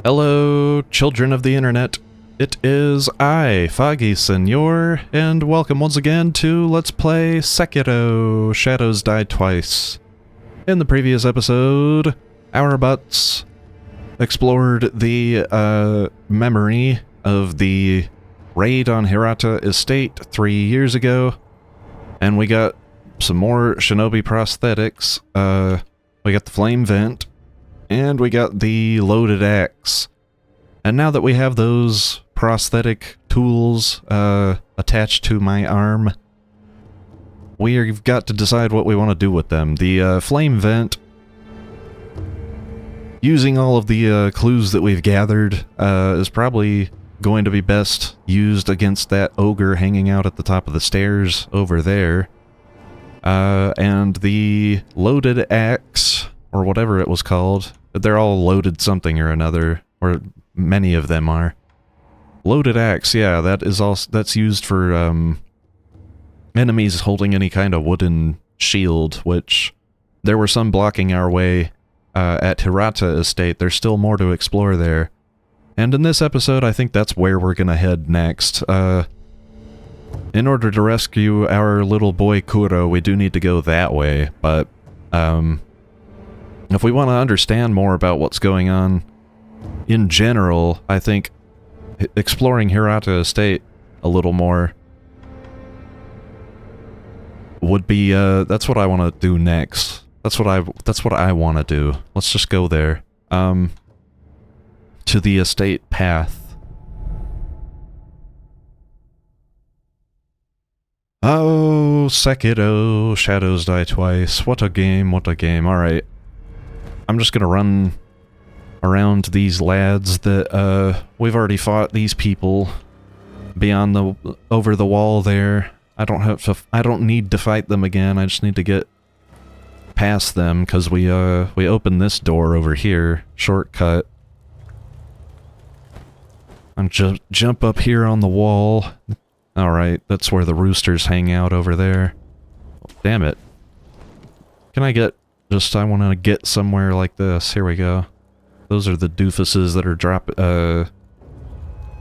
Hello, children of the internet. It is I, foggyseñor, and welcome once again to Let's Play Sekiro, Shadows Die Twice. In the previous episode, our butts explored the, memory of the raid on Hirata Estate 3 years ago, and we got some more shinobi prosthetics. We got the flame vent, and we got the loaded axe. And now that we have those prosthetic tools attached to my arm, we've got to decide what we want to do with them. The flame vent, using all of the clues that we've gathered, is probably going to be best used against that ogre hanging out at the top of the stairs over there. And the loaded axe, or whatever it was called, they're all loaded something or another, or many of them are. Loaded axe, yeah, that is also, that's used for enemies holding any kind of wooden shield, which there were some blocking our way at Hirata Estate. There's still more to explore there. And in this episode, I think that's where we're gonna head next. In order to rescue our little boy Kuro, we do need to go that way, but if we want to understand more about what's going on in general, I think exploring Hirata Estate a little more would be, that's what I want to do next. That's what I want to do. Let's just go there. To the estate path. Oh, Sekiro, Shadows Die Twice. What a game, what a game. Alright. I'm just gonna run around these lads that, we've already fought these people beyond the, over the wall there. I don't need to fight them again, I just need to get past them, because we opened this door over here. Shortcut. And jump up here on the wall. Alright, that's where the roosters hang out over there. Oh, damn it. Can I get... I want to get somewhere like this. Here we go. Those are the doofuses that are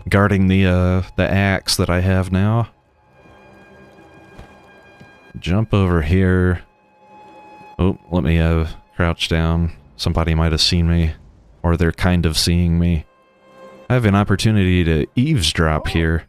guarding the axe that I have now. Jump over here. Oh, let me crouch down. Somebody might have seen me. Or they're kind of seeing me. I have an opportunity to eavesdrop here.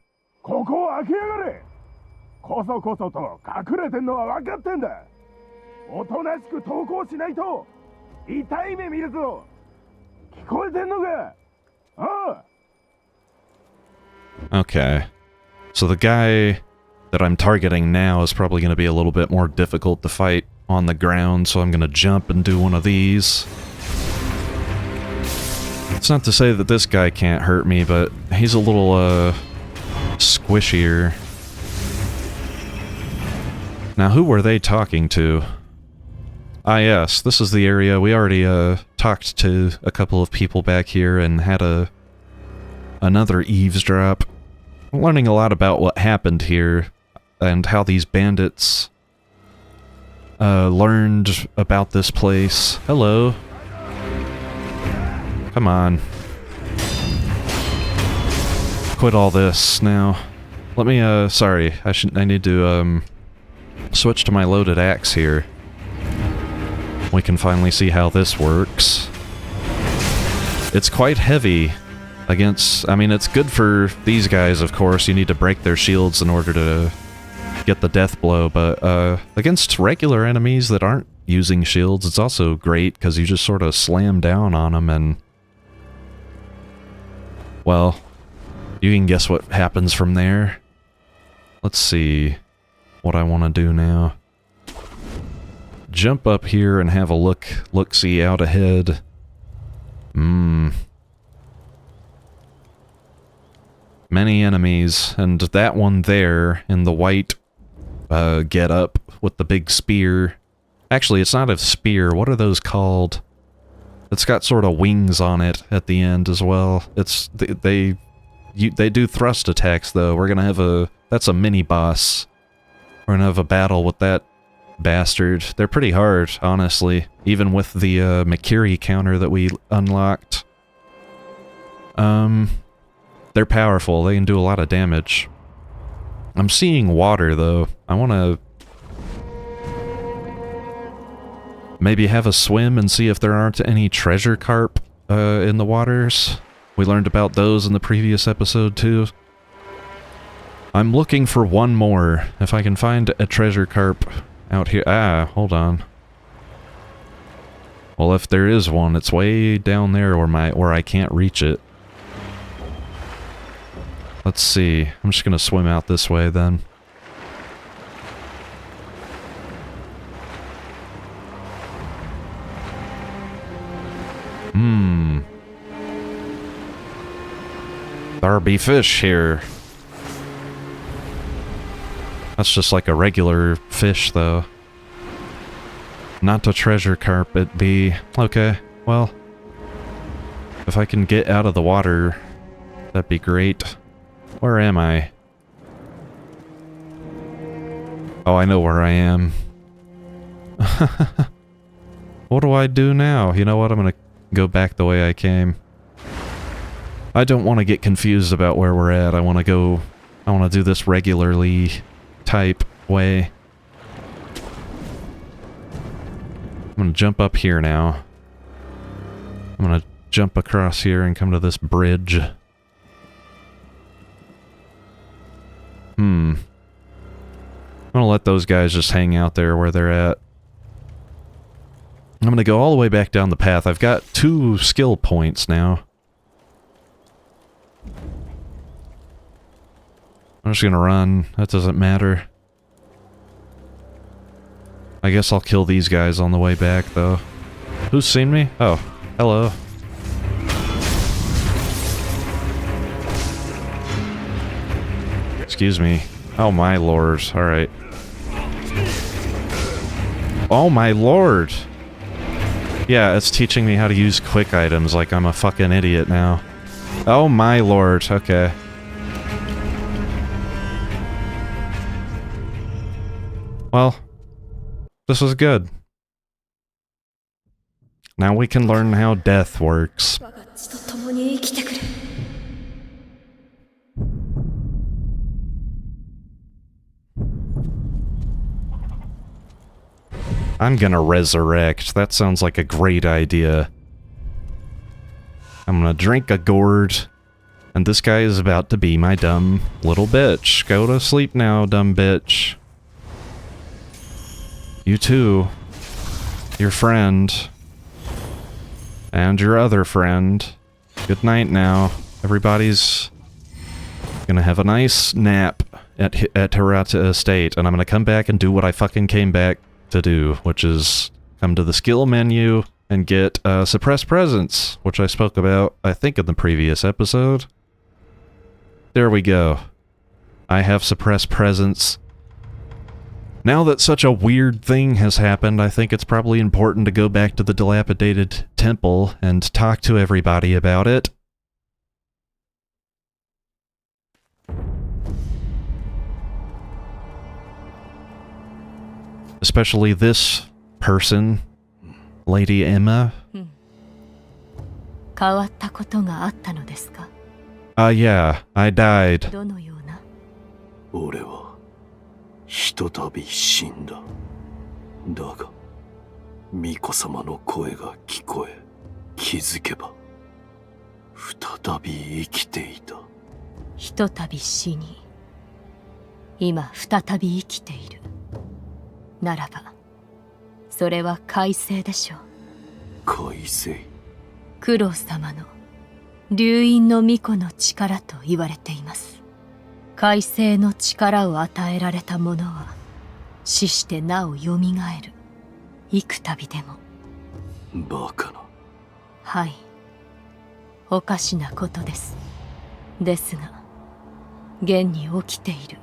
Okay. So the guy that I'm targeting now is probably going to be a little bit more difficult to fight on the ground, so I'm going to jump and do one of these. It's not to say that this guy can't hurt me, but he's a little, squishier. Now, who were they talking to? Ah, yes, this is the area. We already, talked to a couple of people back here and had another eavesdrop. I'm learning a lot about what happened here and how these bandits, learned about this place. Hello. Come on. Quit all this now. Let me, sorry, I need to, switch to my loaded axe here. We can finally see how this works. It's quite heavy against... I mean, it's good for these guys, of course. You need to break their shields in order to get the death blow, but against regular enemies that aren't using shields, it's also great, because you just sort of slam down on them and... well, you can guess what happens from there. Let's see what I want to do now. Jump up here and have a look-see out ahead. Many enemies, and that one there in the white get-up with the big spear. Actually, it's not a spear. What are those called? It's got sort of wings on it at the end as well. They do thrust attacks though. We're gonna have that's a mini-boss. We're gonna have a battle with that bastard. They're pretty hard, honestly, even with the Makiri counter that we unlocked. They're powerful. They can do a lot of damage. I'm seeing water, though. I want to maybe have a swim and see if there aren't any treasure carp in the waters. We learned about those in the previous episode, too. I'm looking for one more. If I can find a treasure carp out here... Ah, hold on. Well, if there is one, it's way down there where I can't reach it. Let's see. I'm just gonna swim out this way, then. There be fish here. That's just like a regular fish, though. Not a treasure carp, it be... Okay, well... If I can get out of the water, that'd be great. Where am I? Oh, I know where I am. What do I do now? You know what? I'm gonna go back the way I came. I don't want to get confused about where we're at. I want to do this regularly type way. I'm gonna jump up here now. I'm gonna jump across here and come to this bridge. I'm gonna let those guys just hang out there where they're at. I'm gonna go all the way back down the path. I've got 2 skill points now. I'm just gonna run. That doesn't matter. I guess I'll kill these guys on the way back, though. Who's seen me? Oh, hello. Excuse me. Oh my lord. Alright. Oh my lord! Yeah, it's teaching me how to use quick items like I'm a fucking idiot now. Oh my lord, okay. Well, this was good. Now we can learn how death works. I'm gonna resurrect. That sounds like a great idea. I'm gonna drink a gourd, and this guy is about to be my dumb little bitch. Go to sleep now, dumb bitch. You too. Your friend. And your other friend. Good night now. Everybody's gonna have a nice nap at Hirata Estate, and I'm gonna come back and do what I fucking came back to do, which is come to the skill menu and get suppressed presence, which I spoke about, I think, in the previous episode. There we go. I have suppressed presence. Now that such a weird thing has happened, I think it's probably important to go back to the dilapidated temple and talk to everybody about it. Especially this person, Lady Emma. Yeah, I died. 俺はひとたび死んだ。だが、巫女様の声が聞こえ、気づけば、再び生きていた。ひとたび死に、今再び生きている。ならば、それは快晴でしょう。快晴。クロ様の流因の巫女の力と言われています。快晴の力を与えられた者は死してなおよみがえる。幾度でも。バカな。はい、おかしなことです。ですが現に起きている。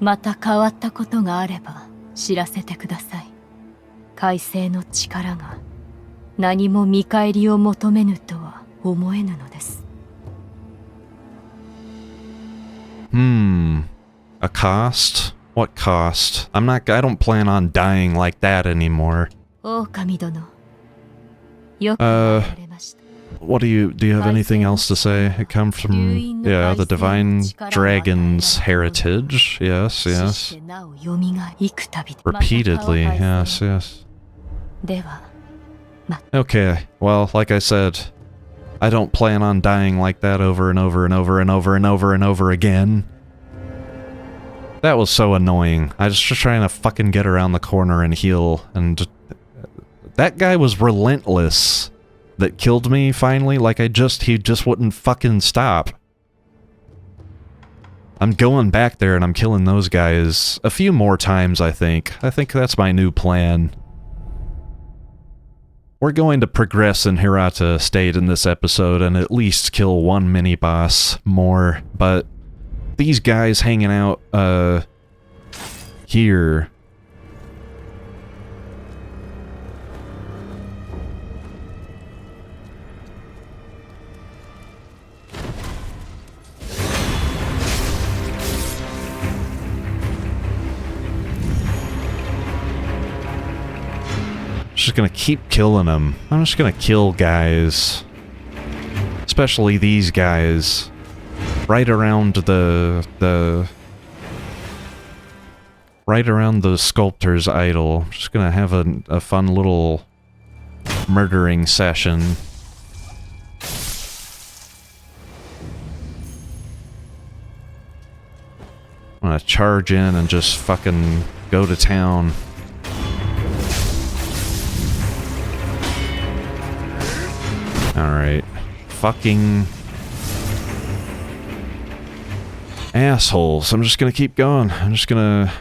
また変わったことがあれば知らせてください。快晴の力が何も見返りを求めぬとは思えぬのです。A cost? What cost? I don't plan on dying like that anymore. 狼殿、よくわかれました。What do you have anything else to say? It comes from, yeah, the divine dragon's heritage. Yes, yes. Repeatedly, yes, yes. Okay, well, like I said, I don't plan on dying like that over and over and over and over and over and over again. That was so annoying. I was just trying to fucking get around the corner and heal, and that guy was relentless. That killed me finally, like he just wouldn't fucking stop. I'm going back there and I'm killing those guys a few more times, I think. I think that's my new plan. We're going to progress in Hirata State in this episode and at least kill one mini-boss more, but these guys hanging out, here... Just gonna keep killing them. I'm just gonna kill guys. Especially these guys. Right around right around the sculptor's idol. Just gonna have a fun little murdering session. I'm gonna charge in and just fucking go to town. Alright. Fucking assholes. I'm just gonna keep going. I'm gonna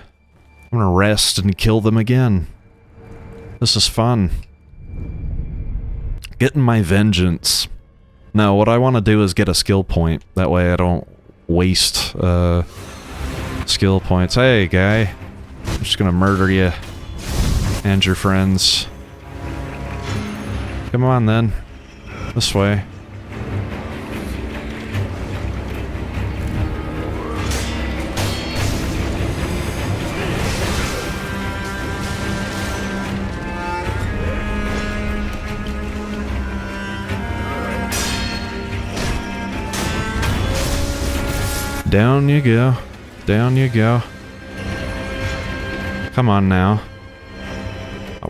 rest and kill them again. This is fun. Getting my vengeance. No, what I want to do is get a skill point. That way I don't waste skill points. Hey, guy. I'm just gonna murder you. And your friends. Come on, then. This way. Down you go. Down you go. Come on now.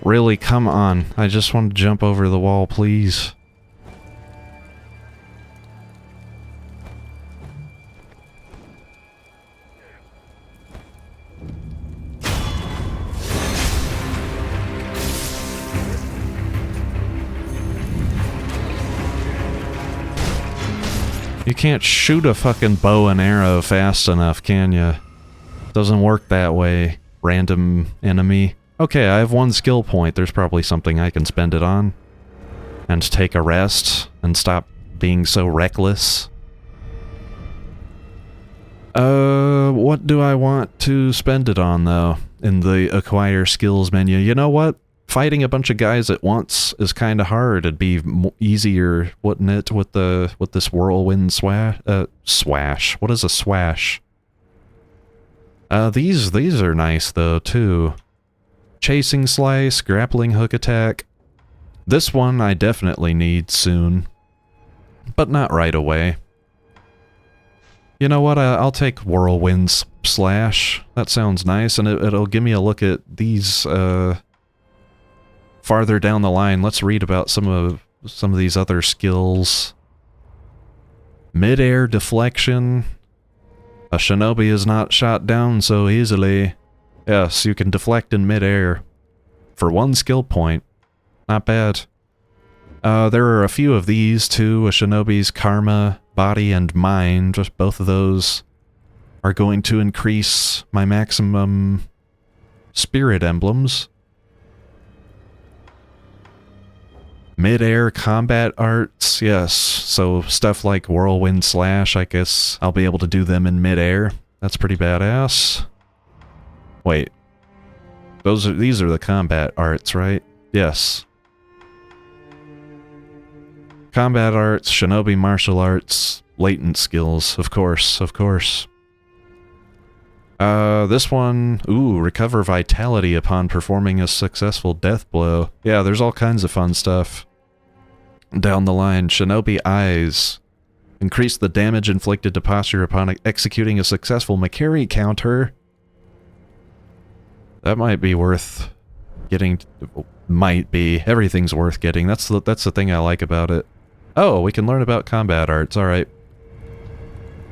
Really, come on. I just want to jump over the wall, please. You can't shoot a fucking bow and arrow fast enough, can you? Doesn't work that way, random enemy. Okay, I have one skill point. There's probably something I can spend it on. And take a rest and stop being so reckless. What do I want to spend it on, though, in the acquire skills menu? You know what? Fighting a bunch of guys at once is kind of hard. It'd be easier, wouldn't it, with this whirlwind swash. What is a swash? These are nice though too. Chasing slice, grappling hook attack. This one I definitely need soon, but not right away. You know what? I'll take whirlwind slash. That sounds nice, and it'll give me a look at these. Farther down the line, let's read about some of these other skills. Mid-air deflection. A shinobi is not shot down so easily. Yes, you can deflect in mid-air. For one skill point. Not bad. There are a few of these too. A shinobi's karma, body, and mind. Just both of those are going to increase my maximum spirit emblems. Mid-air combat arts, yes. So stuff like whirlwind slash, I guess I'll be able to do them in mid-air. That's pretty badass. Wait. These are the combat arts, right? Yes. Combat arts, shinobi martial arts, latent skills, of course, of course. This one, ooh, recover vitality upon performing a successful death blow. Yeah, there's all kinds of fun stuff. down the line. Shinobi Eyes. Increase the damage inflicted to posture upon executing a successful Makiri counter. That might be worth getting. Might be. Everything's worth getting. That's the thing I like about it. Oh, we can learn about combat arts. Alright.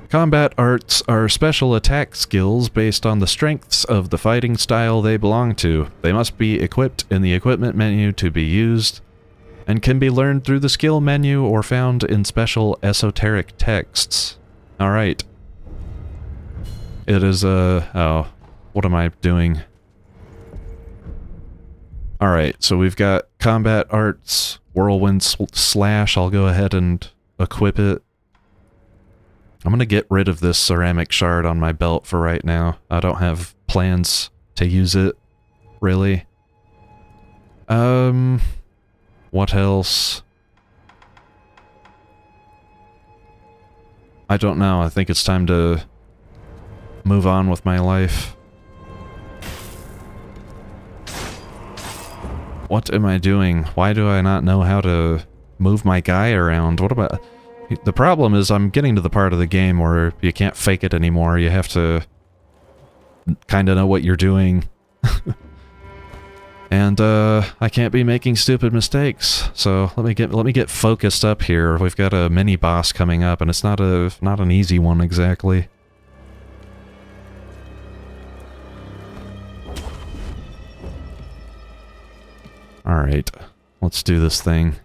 Combat arts are special attack skills based on the strengths of the fighting style they belong to. They must be equipped in the equipment menu to be used, and can be learned through the skill menu or found in special esoteric texts. Alright. It is, oh, what am I doing? Alright, so we've got combat arts, whirlwind slash. I'll go ahead and equip it. I'm gonna get rid of this ceramic shard on my belt for right now. I don't have plans to use it, really. What else? I don't know. I think it's time to move on with my life. What am I doing? Why do I not know how to move my guy around? What about... The problem is I'm getting to the part of the game where you can't fake it anymore. You have to kind of know what you're doing. And I can't be making stupid mistakes. So let me get focused up here. We've got a mini boss coming up, and it's not an easy one exactly. All right, let's do this thing.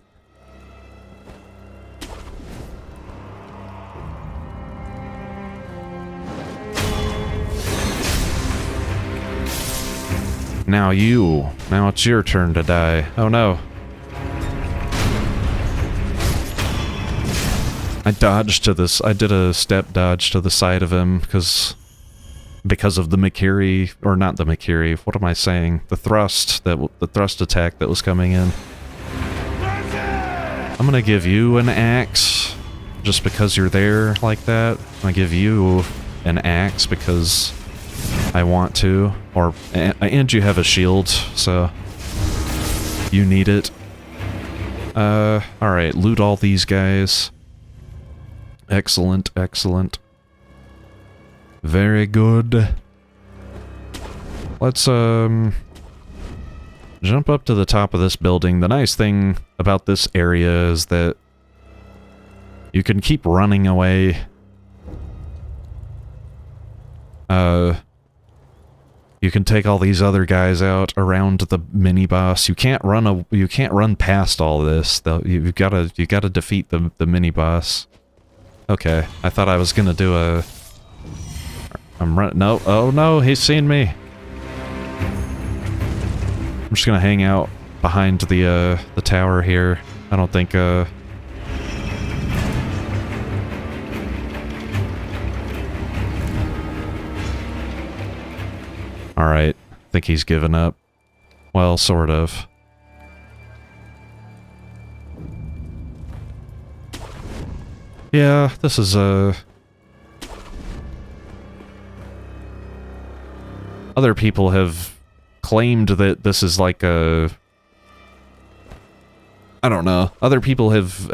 Now it's your turn to die. Oh no. I dodged to this, I did a step dodge to the side of him because of the Makiri, or not the Makiri, what am I saying? The thrust attack that was coming in. I'm gonna give you an axe, just because you're there like that. I'm gonna give you an axe because I want to, and you have a shield, so you need it. Alright, loot all these guys. Excellent, excellent. Very good. Let's, jump up to the top of this building. The nice thing about this area is that you can keep running away. You can take all these other guys out around the mini boss. You can't run past all this though. You've got to defeat the mini boss. Okay, I thought I was gonna do a. I'm running. No, oh no, he's seen me. I'm just gonna hang out behind the tower here. I don't think Alright, I think he's given up. Well, sort of. Yeah, this is other people have claimed that this is like a... I don't know. Other people have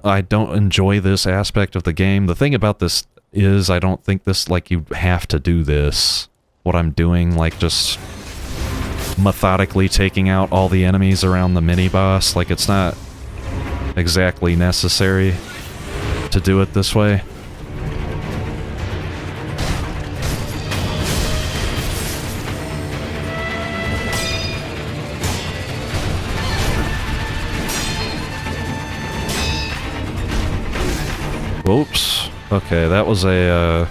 I don't enjoy this aspect of the game. The thing about this is I don't think this, like, you have to do this. What I'm doing, like, just methodically taking out all the enemies around the mini-boss, like, it's not exactly necessary to do it this way. Whoops. Okay, that was a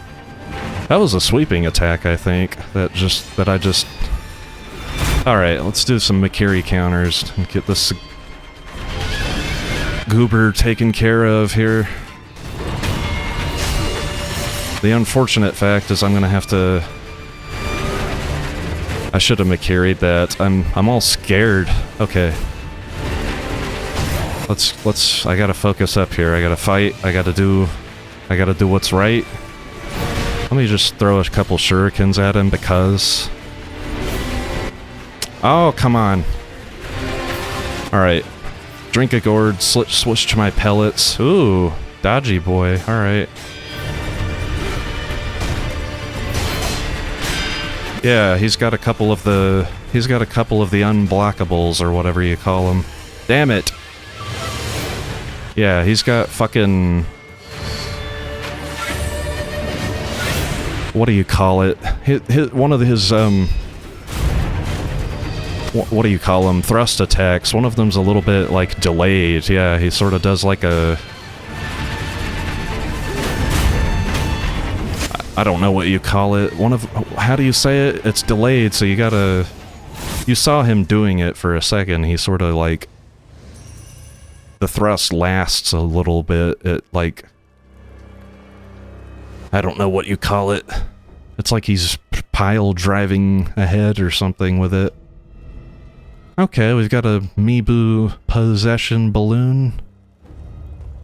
sweeping attack, I think. Alright, let's do some Makiri counters and get this goober taken care of here. The unfortunate fact is I'm gonna have to... I should have Makiri'd that. I'm all scared. Okay. I gotta focus up here. I gotta fight. I gotta do what's right. Let me just throw a couple shurikens at him because... Oh, come on. Alright. Drink a gourd, switch to my pellets. Ooh, dodgy boy. Alright. Yeah, he's got a couple of the unblockables or whatever you call them. Damn it. Yeah, he's got fucking... What do you call it? One of his, what do you call them? Thrust attacks. One of them's a little bit, like, delayed. Yeah, he sort of does like a... I don't know what you call it. How do you say it? It's delayed, so you gotta... You saw him doing it for a second. He sort of, like... The thrust lasts a little bit. It, like... I don't know what you call it. It's like he's pile driving ahead or something with it. Okay, we've got a Mibu possession balloon.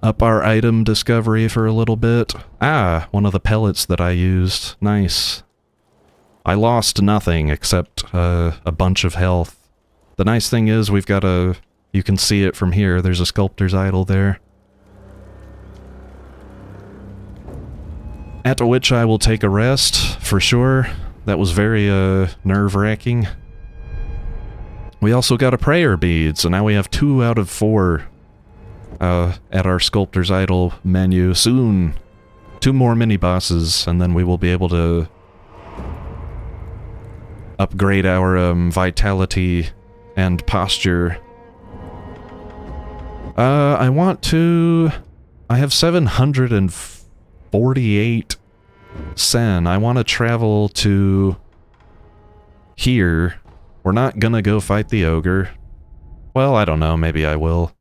Up our item discovery for a little bit. Ah, one of the pellets that I used. Nice. I lost nothing except a bunch of health. The nice thing is we've got a... You can see it from here. There's a sculptor's idol there. At which I will take a rest, for sure. That was very, nerve-wracking. We also got a prayer bead, so now we have 2 out of 4, at our Sculptor's Idol menu. Soon, 2 more mini-bosses, and then we will be able to upgrade our, vitality and posture. I want to... I have 748 sen. I want to travel to here. We're not gonna go fight the ogre. Well, I don't know. Maybe I will.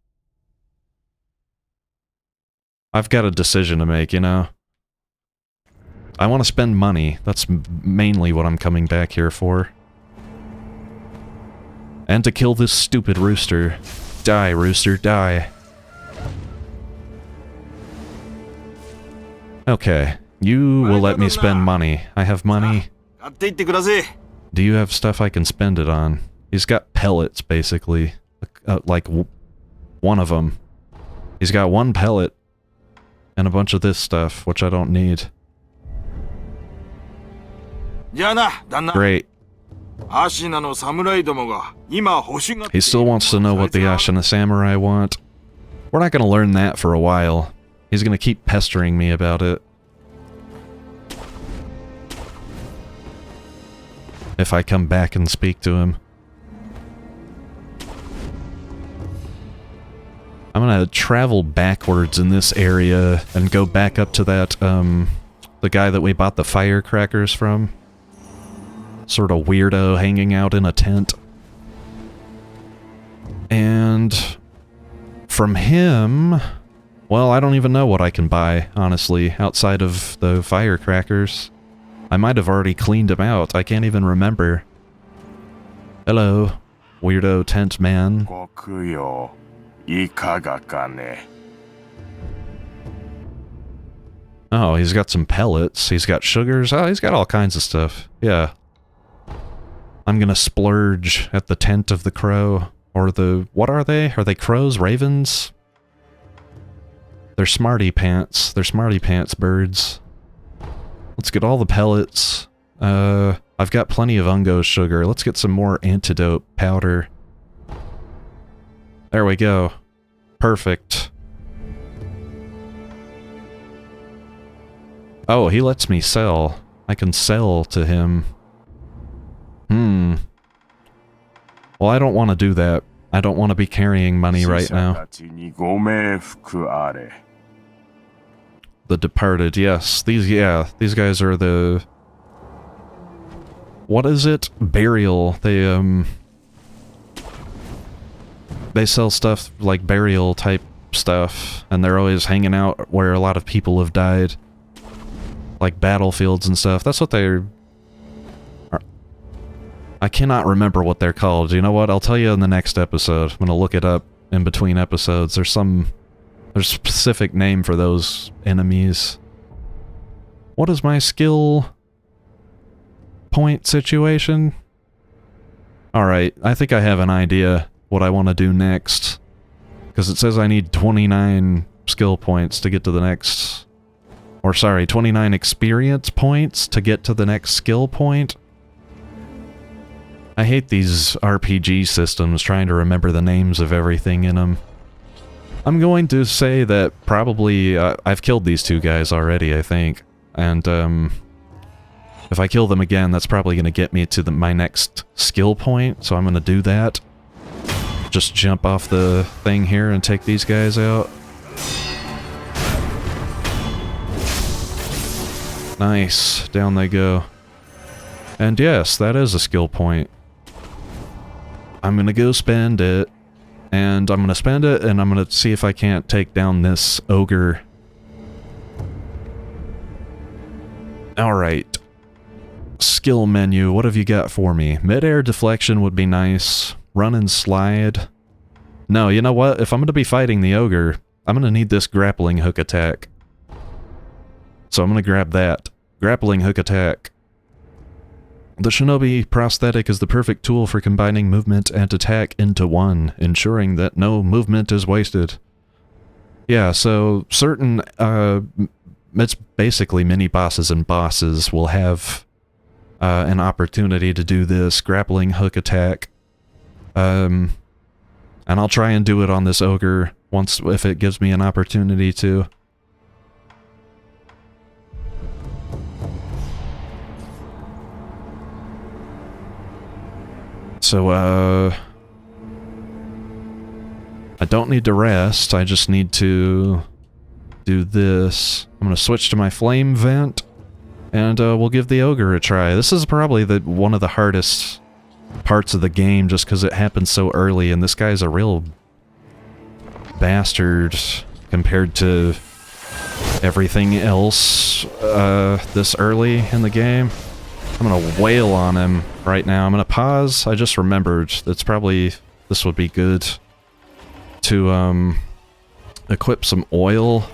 I've got a decision to make, you know? I want to spend money. That's mainly what I'm coming back here for. And to kill this stupid rooster. Die, rooster, die. Okay, you will let me spend money. I have money. Do you have stuff I can spend it on? He's got pellets, basically. Like, one of them. He's got 1 pellet. And a bunch of this stuff, which I don't need. Great. He still wants to know what the Ashina samurai want. We're not gonna learn that for a while. He's gonna keep pestering me about it. If I come back and speak to him. I'm gonna travel backwards in this area and go back up to that, the guy that we bought the firecrackers from. Sort of weirdo hanging out in a tent. And from him... Well, I don't even know what I can buy, honestly, outside of the firecrackers. I might have already cleaned them out. I can't even remember. Hello, weirdo tent man. Oh, he's got some pellets. He's got sugars. Oh, he's got all kinds of stuff. Yeah. I'm gonna splurge at the tent of the crow. Or the... What are they? Are they crows? Ravens? They're smarty pants. They're smarty pants birds. Let's get all the pellets. I've got plenty of Ungo sugar. Let's get some more antidote powder. There we go. Perfect. Oh, he lets me sell. I can sell to him. Well, I don't want to do that. I don't want to be carrying money right now. The Departed, yes. These guys are the... What is it? Burial. They sell stuff like burial type stuff, and they're always hanging out where a lot of people have died. Like battlefields and stuff. That's what they're... I cannot remember what they're called. You know what? I'll tell you in the next episode. I'm gonna look it up in between episodes. There's a specific name for those enemies. What is my skill point situation? Alright, I think I have an idea. what I want to do next. Because it says I need 29 skill points to get to the next... Or sorry, 29 experience points to get to the next skill point. I hate these RPG systems trying to remember the names of everything in them. I'm going to say that probably I've killed these two guys already, I think. And if I kill them again, that's probably going to get me to my next skill point, so I'm going to do that. Just jump off the thing here and take these guys out. Nice. Down they go. And yes, that is a skill point. I'm gonna go spend it. And I'm gonna spend it, and I'm gonna see if I can't take down this ogre. Alright. Skill menu, what have you got for me? Mid-air deflection would be nice. Run and slide. No, you know what? If I'm gonna be fighting the ogre, I'm gonna need this grappling hook attack. So I'm gonna grab that. Grappling hook attack. The shinobi prosthetic is the perfect tool for combining movement and attack into one, ensuring that no movement is wasted. Yeah, so certain, it's basically mini-bosses and bosses will have an opportunity to do this grappling hook attack. And I'll try and do it on this ogre once, if it gives me an opportunity to. So, I don't need to rest, I just need to do this. I'm gonna switch to my flame vent, and we'll give the ogre a try. This is probably one of the hardest parts of the game, just because it happens so early, and this guy's a real bastard compared to everything else this early in the game. I'm gonna wail on him right now. I'm gonna pause. I just remembered that's probably... this would be good to equip some oil.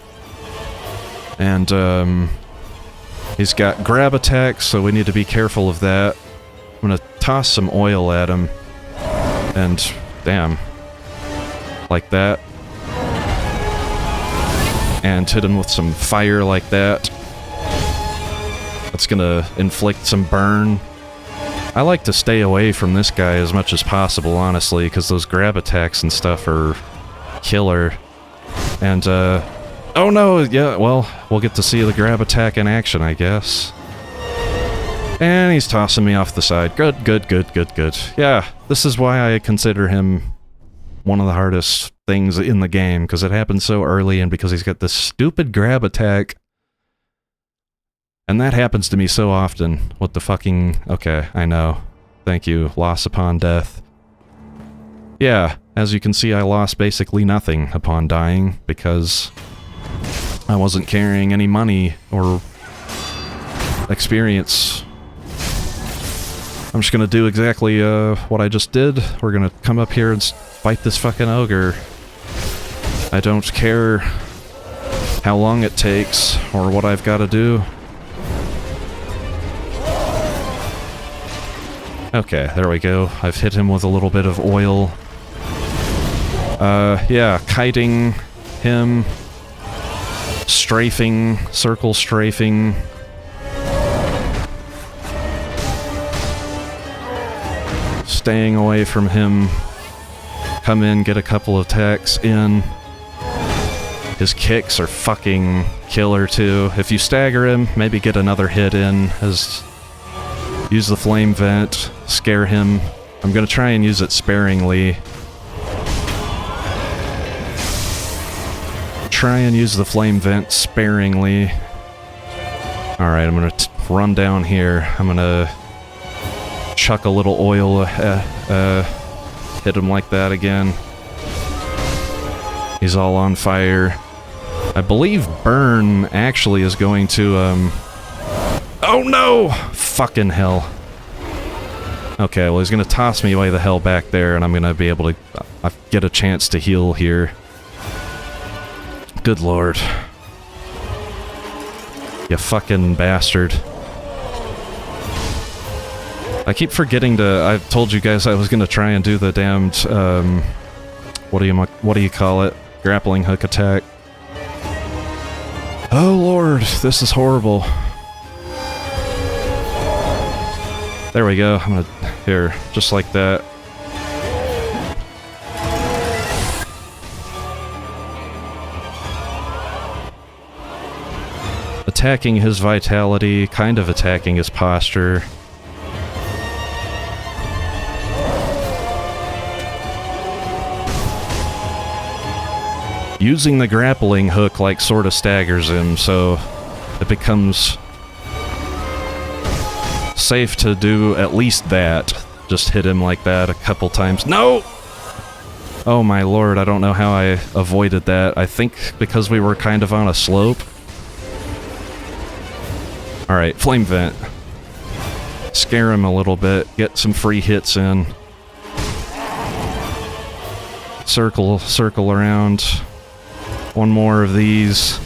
And he's got grab attacks, so we need to be careful of that. I'm gonna toss some oil at him. And damn. Like that. And hit him with some fire like that. That's gonna inflict some burn. I like to stay away from this guy as much as possible, honestly, because those grab attacks and stuff are killer. And, oh no, yeah, well, we'll get to see the grab attack in action, I guess. And he's tossing me off the side. Good, good, good, good, good. Yeah, this is why I consider him one of the hardest things in the game, because it happens so early and because he's got this stupid grab attack. And that happens to me so often. What the fucking... okay, I know. Thank you. Loss upon death. Yeah, as you can see, I lost basically nothing upon dying, because I wasn't carrying any money or experience. I'm just gonna do exactly what I just did. We're gonna come up here and fight this fucking ogre. I don't care how long it takes or what I've got to do. Okay, there we go. I've hit him with a little bit of oil. Yeah, kiting him. Strafing, circle strafing. Staying away from him. Come in, get a couple of attacks in. His kicks are fucking killer too. If you stagger him, maybe get another hit in. Use the flame vent, scare him. I'm gonna try and use it sparingly. Try and use the flame vent sparingly. Alright, I'm gonna run down here. I'm gonna chuck a little oil, hit him like that again. He's all on fire. I believe burn actually is going to, oh no! Fucking hell. Okay, well he's gonna toss me way the hell back there, and I'm gonna be able to get a chance to heal here. Good lord. You fucking bastard. I keep forgetting to... I told you guys I was going to try and do the damned... what do you call it? Grappling hook attack. Oh lord, this is horrible. There we go. I'm gonna... Here, just like that. Attacking his vitality, kind of attacking his posture. Using the grappling hook, like, sort of staggers him, so it becomes safe to do at least that. Just hit him like that a couple times. No! Oh my lord, I don't know how I avoided that. I think because we were kind of on a slope. Alright, flame vent. Scare him a little bit, get some free hits in. Circle around. One more of these.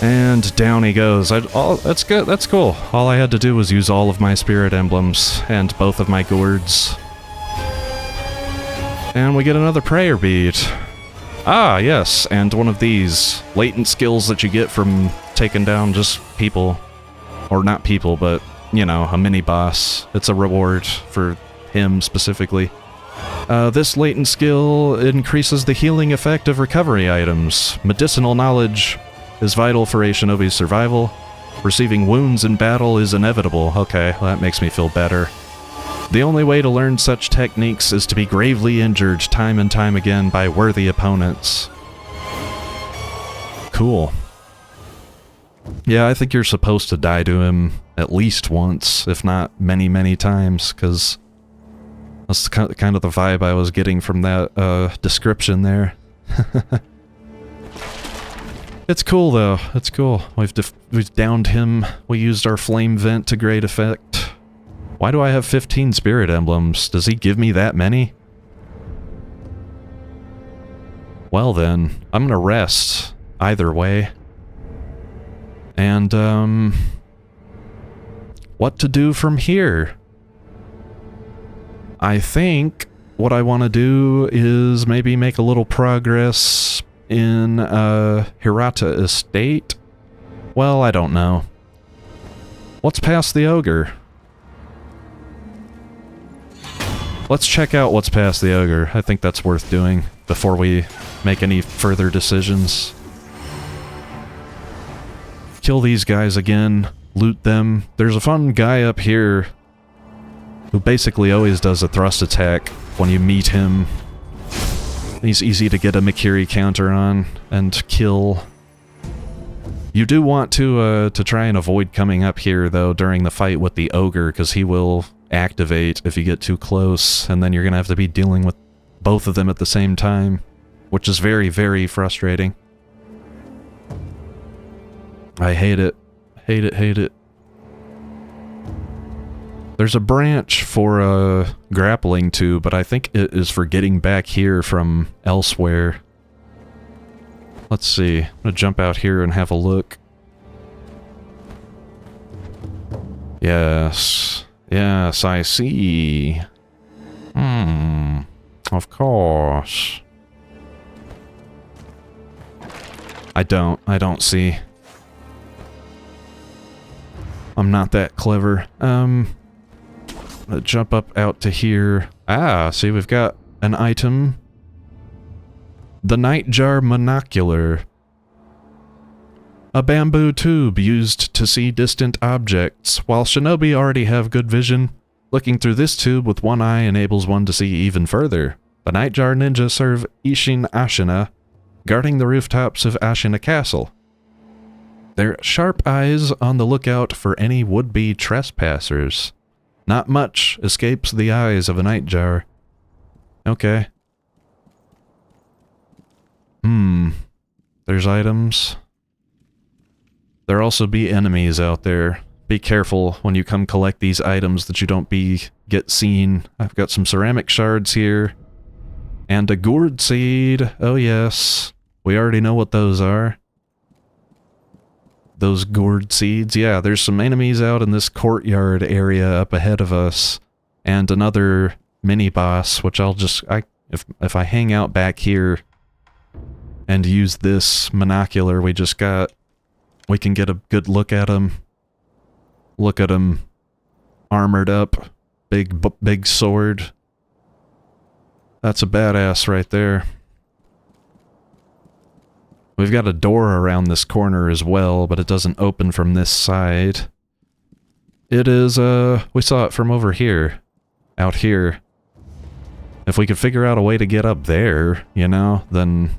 And down he goes. That's good, that's cool. All I had to do was use all of my spirit emblems and both of my gourds. And we get another prayer bead. Ah, yes, and one of these latent skills that you get from taking down just people. Or not people, but, you know, a mini-boss. It's a reward for him specifically. This latent skill increases the healing effect of recovery items. Medicinal knowledge is vital for a shinobi's survival. Receiving wounds in battle is inevitable. Okay, well, that makes me feel better. The only way to learn such techniques is to be gravely injured time and time again by worthy opponents. Cool. Yeah, I think you're supposed to die to him at least once, if not many, many times, because that's kind of the vibe I was getting from that description there. It's cool though. It's cool. We've downed him. We used our flame vent to great effect. Why do I have 15 spirit emblems? Does he give me that many? Well then, I'm gonna rest either way. And what to do from here? I think what I want to do is maybe make a little progress in Hirata Estate. Well, I don't know. What's past the ogre? Let's check out what's past the ogre. I think that's worth doing before we make any further decisions. Kill these guys again, loot them. There's a fun guy up here who basically always does a thrust attack when you meet him. He's easy to get a Mikiri counter on and kill. You do want to try and avoid coming up here, though, during the fight with the ogre, because he will activate if you get too close, and then you're going to have to be dealing with both of them at the same time, which is very, very frustrating. I hate it. Hate it, hate it. There's a branch for grappling to, but I think it is for getting back here from elsewhere. Let's see. I'm gonna jump out here and have a look. Yes. Yes, I see. Of course. I don't see. I'm not that clever. Jump up out to here. Ah, see, we've got an item. The Nightjar Monocular. A bamboo tube used to see distant objects. While shinobi already have good vision, looking through this tube with one eye enables one to see even further. The Nightjar Ninja serve Ishin Ashina, guarding the rooftops of Ashina Castle. Their sharp eyes on the lookout for any would-be trespassers. Not much escapes the eyes of a Nightjar. Okay. There's items. There'll also be enemies out there. Be careful when you come collect these items that you don't get seen. I've got some ceramic shards here. And a gourd seed. Oh yes. We already know what those are. those gourd seeds. Yeah, there's some enemies out in this courtyard area up ahead of us, and another mini-boss, which I'll just... If I hang out back here and use this monocular we just got, we can get a good look at him. Look at him armored up, big sword. That's a badass right there. We've got a door around this corner as well, but it doesn't open from this side. It is, we saw it from over here. Out here. If we could figure out a way to get up there, you know, then...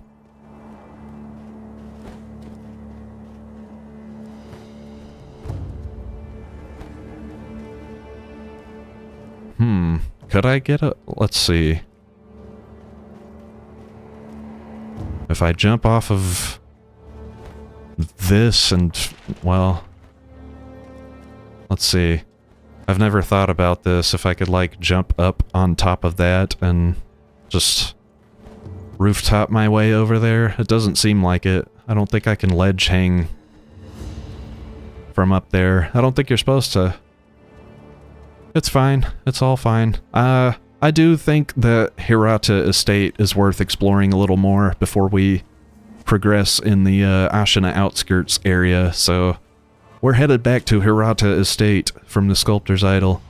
Could I get a... Let's see. If I jump off of this and... Well... Let's see. I've never thought about this. If I could, like, jump up on top of that and just rooftop my way over there. It doesn't seem like it. I don't think I can ledge hang from up there. I don't think you're supposed to. It's fine. It's all fine. I do think that Hirata Estate is worth exploring a little more before we progress in the Ashina outskirts area, so we're headed back to Hirata Estate from the Sculptor's Idol.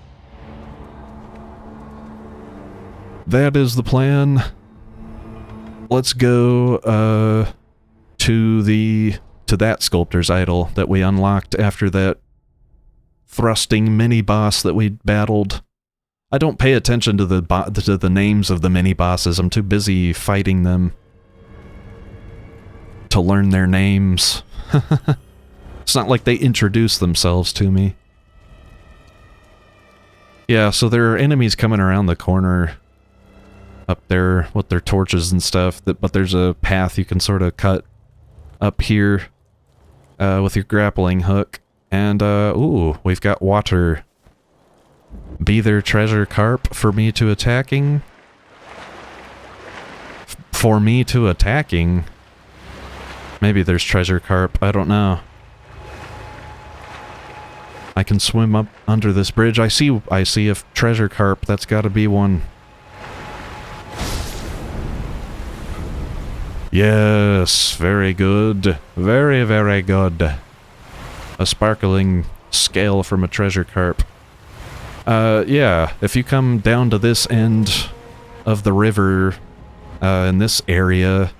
That is the plan. Let's go to that Sculptor's Idol that we unlocked after that thrusting mini-boss that we battled. I don't pay attention to the names of the mini-bosses. I'm too busy fighting them to learn their names. It's not like they introduce themselves to me. Yeah, so there are enemies coming around the corner up there with their torches and stuff, but there's a path you can sort of cut up here with your grappling hook. And, ooh, we've got water. Be there treasure carp for me to attacking? For me to attacking? Maybe there's treasure carp, I don't know. I can swim up under this bridge. I see a treasure carp. That's gotta be one. Yes, very good. Very, very good. A sparkling scale from a treasure carp. Yeah, if you come down to this end of the river, in this area,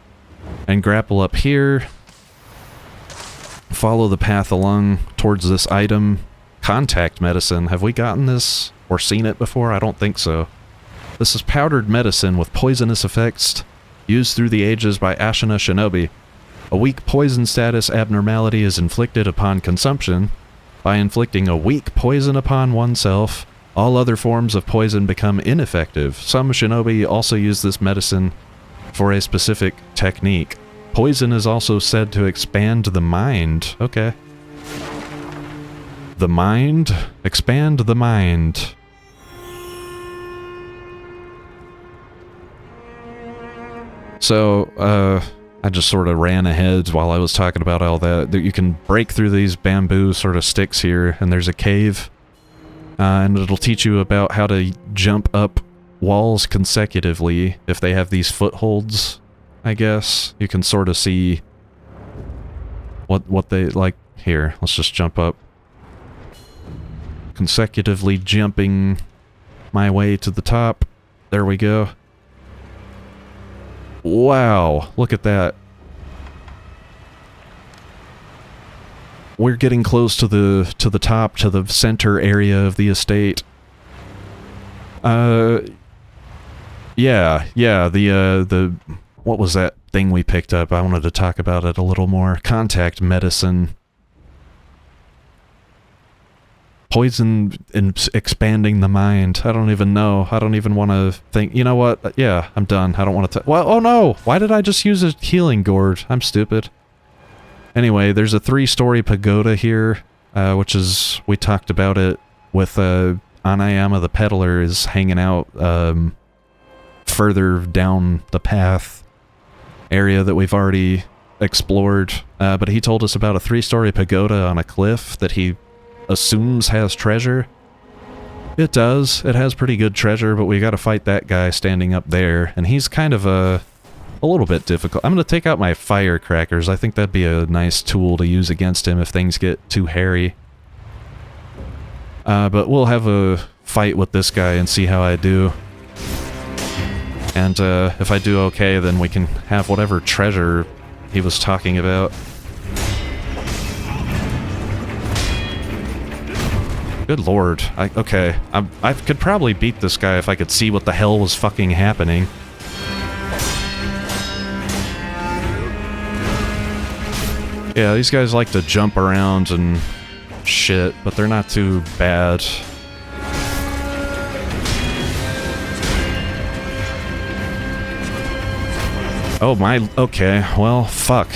and grapple up here, follow the path along towards this item. Contact medicine. Have we gotten this or seen it before? I don't think so. This is powdered medicine with poisonous effects used through the ages by Ashina shinobi. A weak poison status abnormality is inflicted upon consumption. By inflicting a weak poison upon oneself, all other forms of poison become ineffective. Some shinobi also use this medicine for a specific technique. Poison is also said to expand the mind. Okay. The mind? Expand the mind. So, I just sort of ran ahead while I was talking about all that. You can break through these bamboo sort of sticks here, and there's a cave. And it'll teach you about how to jump up walls consecutively if they have these footholds, I guess. You can sort of see what they like. Here, let's just jump up. Consecutively jumping my way to the top. There we go. Wow, look at that. We're getting close to the top, to the center area of the estate. Yeah, the what was that thing we picked up? I wanted to talk about it a little more. Contact medicine. Poison and expanding the mind. I don't even know. I don't even want to think. You know what? Yeah, I'm done. I don't want to... Well, oh no! Why did I just use a healing gourd? I'm stupid. Anyway, there's a 3-story pagoda here, which is... We talked about it with Anayama the Peddler is hanging out further down the path area that we've already explored, but he told us about a 3-story pagoda on a cliff that he assumes has treasure. It does. It has pretty good treasure, but we gotta fight that guy standing up there, and he's kind of a little bit difficult. I'm gonna take out my firecrackers. I think that'd be a nice tool to use against him if things get too hairy. But we'll have a fight with this guy and see how I do. And if I do okay, then we can have whatever treasure he was talking about. Good lord. Okay. I could probably beat this guy if I could see what the hell was fucking happening. Yeah, these guys like to jump around and shit, but they're not too bad. Oh my, okay, well, fuck.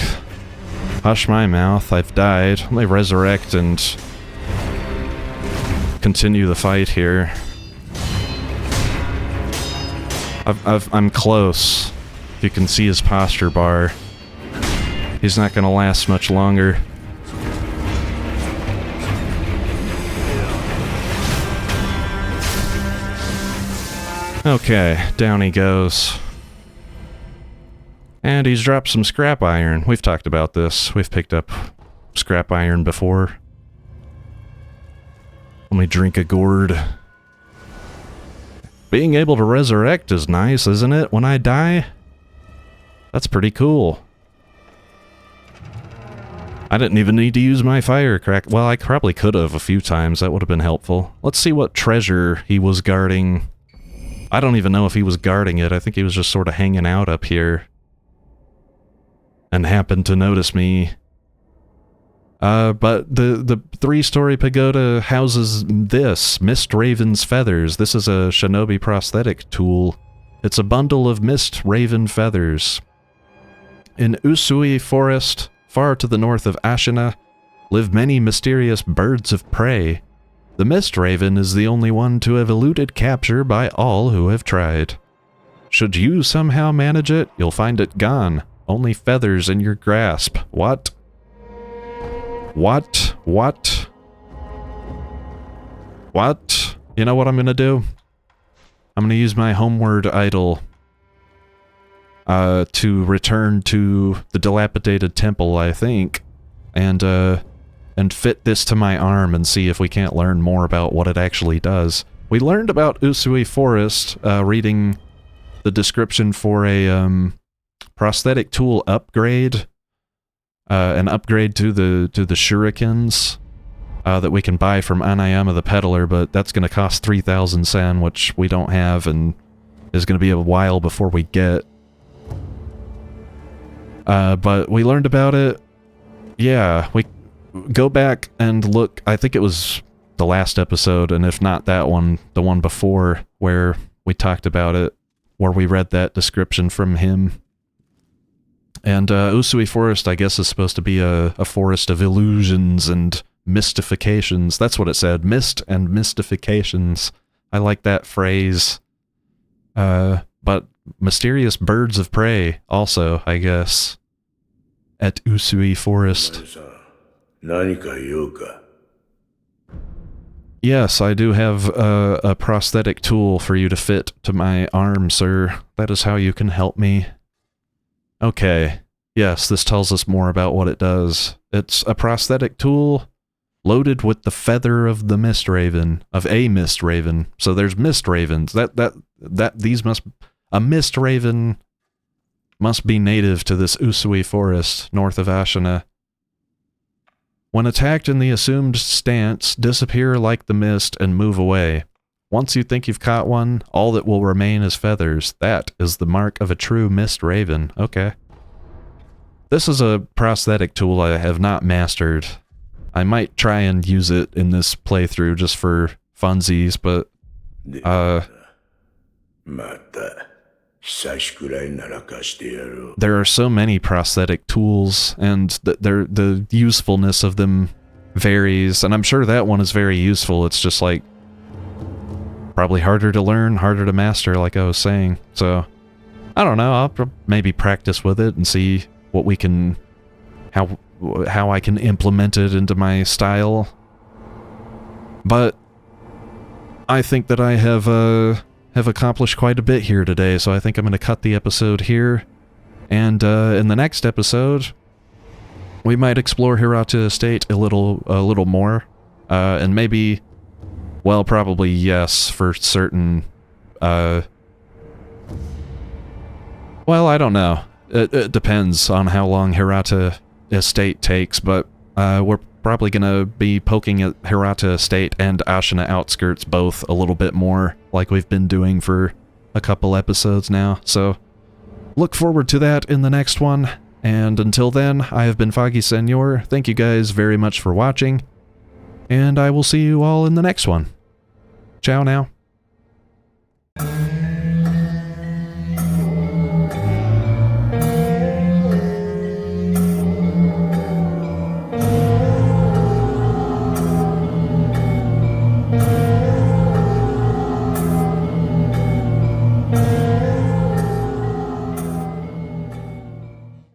Hush my mouth, I've died. Let me resurrect and continue the fight here. I'm close. If you can see his posture bar. He's not gonna last much longer. Okay, down he goes. And he's dropped some scrap iron. We've talked about this. We've picked up scrap iron before. Let me drink a gourd. Being able to resurrect is nice, isn't it? When I die? That's pretty cool. I didn't even need to use my firecracker. Well, I probably could have a few times. That would have been helpful. Let's see what treasure he was guarding. I don't even know if he was guarding it. I think he was just sort of hanging out up here. And happened to notice me. But the 3-story pagoda houses this, Mist Raven's feathers. This is a shinobi prosthetic tool. It's a bundle of mist raven feathers. In Usui Forest, far to the north of Ashina, live many mysterious birds of prey. The mist raven is the only one to have eluded capture by all who have tried. Should you somehow manage it, you'll find it gone. Only feathers in your grasp. What? What? What? What? You know what I'm gonna do? I'm gonna use my homeward idol to return to the dilapidated temple, I think, and fit this to my arm and see if we can't learn more about what it actually does. We learned about Usui Forest, reading the description for a, prosthetic tool upgrade, an upgrade to the shurikens that we can buy from Anayama the Peddler, but that's going to cost 3,000 sen, which we don't have, and is going to be a while before we get. But we learned about it. Yeah, we go back and look. I think it was the last episode, and if not that one, the one before, where we talked about it, where we read that description from him. And Usui Forest, I guess, is supposed to be a forest of illusions and mystifications. That's what it said. Mist and mystifications. I like that phrase. But mysterious birds of prey also, I guess, at Usui Forest. Yes, I do have a prosthetic tool for you to fit to my arm, sir. That is how you can help me. Okay, yes, this tells us more about what it does. It's a prosthetic tool loaded with the feather of the mist raven, of a mist raven. So there's mist ravens. A mist raven must be native to this Usui Forest, north of Ashina. When attacked in the assumed stance, disappear like the mist and move away. Once you think you've caught one, all that will remain is feathers. That is the mark of a true mist raven. Okay. This is a prosthetic tool I have not mastered. I might try and use it in this playthrough just for funsies, but there are so many prosthetic tools, and the usefulness of them varies, and I'm sure that one is very useful. It's just like probably harder to learn, harder to master, like I was saying. So I don't know, I'll maybe practice with it and see what we can how I can implement it into my style. But I think that I have accomplished quite a bit here today, so I think I'm going to cut the episode here. And in the next episode, we might explore Hirata Estate a little more, and maybe, well, probably yes for certain. Well, I don't know. It depends on how long Hirata Estate takes, but we're probably gonna be poking at Hirata Estate and Ashina Outskirts both a little bit more, like we've been doing for a couple episodes now. So look forward to that in the next one. And until then, I have been foggyseñor. Thank you guys very much for watching, and I will see you all in the next one. Ciao now.